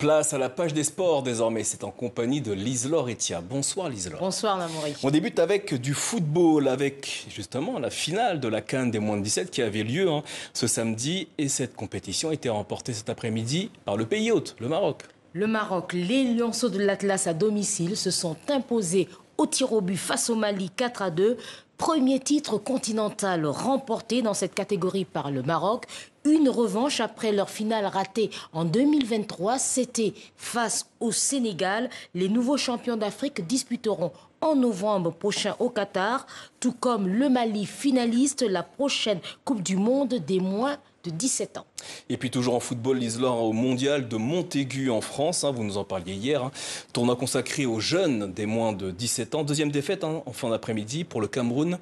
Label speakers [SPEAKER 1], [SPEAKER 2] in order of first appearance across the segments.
[SPEAKER 1] Place à la page des sports désormais, c'est en compagnie de Liselore Etia. Bonsoir Liselore.
[SPEAKER 2] Bonsoir Namori.
[SPEAKER 1] On débute avec du football, avec justement la finale de la CAN des moins de 17 qui avait lieu ce samedi. Et cette compétition a été remportée cet après-midi par le pays hôte, le Maroc.
[SPEAKER 2] Le Maroc, les Lionceaux de l'Atlas à domicile se sont imposés au tir au but face au Mali 4-2. Premier titre continental remporté dans cette catégorie par le Maroc. Une revanche après leur finale ratée en 2023. C'était face au Sénégal. Les nouveaux champions d'Afrique disputeront en novembre prochain au Qatar, tout comme le Mali finaliste la prochaine Coupe du Monde des moins de 17 ans.
[SPEAKER 1] Et puis toujours en football, Liselore, au mondial de Montaigu en France, vous nous en parliez hier, tournoi consacré aux jeunes des moins de 17 ans. Deuxième défaite en fin d'après-midi pour le Cameroun,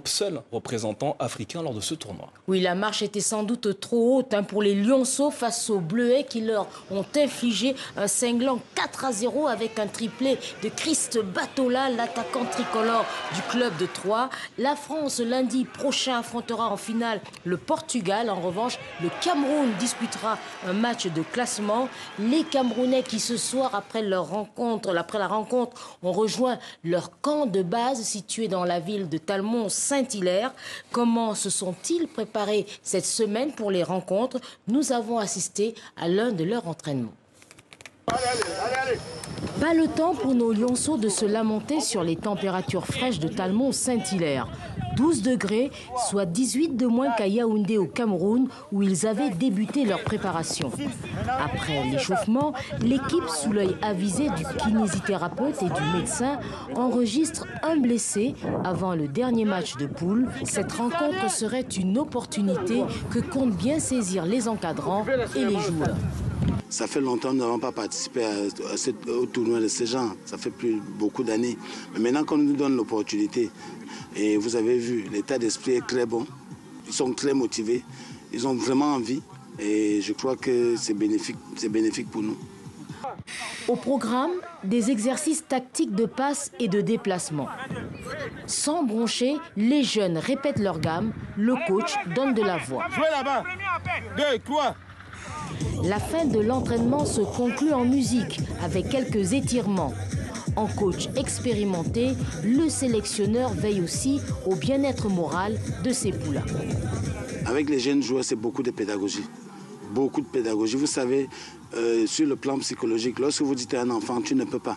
[SPEAKER 1] seul représentant africain lors de ce tournoi.
[SPEAKER 2] Oui, la marche était sans doute trop haute pour les Lionceaux face aux Bleuets qui leur ont infligé un cinglant 4-0 avec un triplé de Christ Batola, l'attaquant tricolore du club de Troyes. La France, lundi prochain, affrontera en finale le Portugal. En revanche, le Cameroun disputera un match de classement. Les Camerounais qui ce soir, après la rencontre, ont rejoint leur camp de base situé dans la ville de Talmont-Saint-Hilaire. Comment se sont-ils préparés cette semaine pour les rencontres? Nous avons assisté à l'un de leurs entraînements. Pas le temps pour nos lionceaux de se lamenter sur les températures fraîches de Talmont-Saint-Hilaire. 12 degrés, soit 18 de moins qu'à Yaoundé au Cameroun, où ils avaient débuté leur préparation. Après l'échauffement, l'équipe, sous l'œil avisé du kinésithérapeute et du médecin, enregistre un blessé avant le dernier match de poule. Cette rencontre serait une opportunité que comptent bien saisir les encadrants et les joueurs.
[SPEAKER 3] Ça fait longtemps que nous n'avons pas participé au tournoi de ce genre. Ça fait plus beaucoup d'années. Mais maintenant qu'on nous donne l'opportunité, et vous avez vu, l'état d'esprit est très bon. Ils sont très motivés. Ils ont vraiment envie. Et je crois que c'est bénéfique pour nous.
[SPEAKER 2] Au programme, des exercices tactiques de passe et de déplacement. Sans broncher, les jeunes répètent leur gamme. Le coach donne de la voix.
[SPEAKER 4] Jouez là-bas. 2, 3.
[SPEAKER 2] La fin de l'entraînement se conclut en musique avec quelques étirements. En coach expérimenté, le sélectionneur veille aussi au bien-être moral de ses poulains.
[SPEAKER 3] Avec les jeunes joueurs, c'est beaucoup de pédagogie. Beaucoup de pédagogie. Vous savez, sur le plan psychologique, lorsque vous dites à un enfant, tu ne peux pas,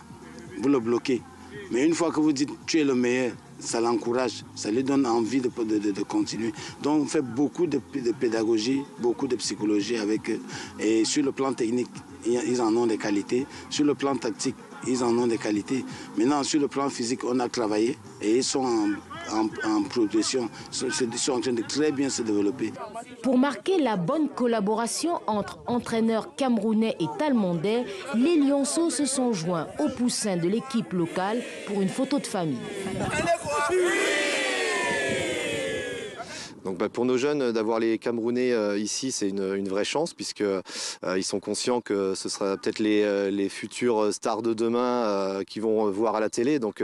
[SPEAKER 3] vous le bloquez. Mais une fois que vous dites, tu es le meilleur, ça l'encourage, ça lui donne envie de continuer. Donc on fait beaucoup de pédagogie, beaucoup de psychologie avec eux. Et sur le plan technique, ils en ont des qualités. Sur le plan tactique, ils en ont des qualités. Maintenant, sur le plan physique, on a travaillé et ils sont en progression. Ils sont en train de très bien se développer.
[SPEAKER 2] Pour marquer la bonne collaboration entre entraîneurs camerounais et talmondais, les Lionceaux se sont joints aux poussins de l'équipe locale pour une photo de famille.
[SPEAKER 5] Donc pour nos jeunes, d'avoir les Camerounais ici, c'est une vraie chance puisque ils sont conscients que ce sera peut-être les futures stars de demain qui vont voir à la télé. Donc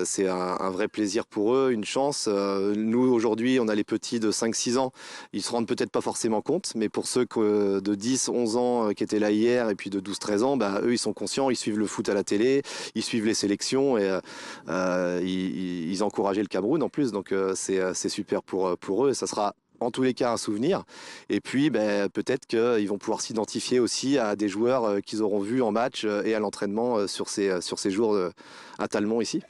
[SPEAKER 5] c'est un vrai plaisir pour eux, une chance. Nous aujourd'hui, on a les petits de 5-6 ans. Ils se rendent peut-être pas forcément compte, mais pour ceux de 10-11 ans qui étaient là hier et puis de 12-13 ans, eux ils sont conscients, ils suivent le foot à la télé, ils suivent les sélections et ils encourageaient le Cameroun en plus. Donc c'est super pour eux, et ça sera en tous les cas un souvenir. Et puis peut-être qu'ils vont pouvoir s'identifier aussi à des joueurs qu'ils auront vus en match et à l'entraînement sur ces jours à Talmont ici.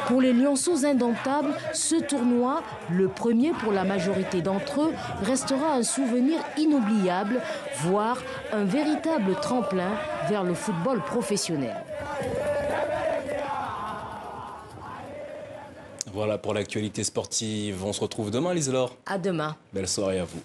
[SPEAKER 2] Pour les Lionceaux indomptables, ce tournoi, le premier pour la majorité d'entre eux, restera un souvenir inoubliable, voire un véritable tremplin vers le football professionnel.
[SPEAKER 1] Voilà pour l'actualité sportive. On se retrouve demain, Liselore.
[SPEAKER 2] À demain.
[SPEAKER 1] Belle soirée à vous.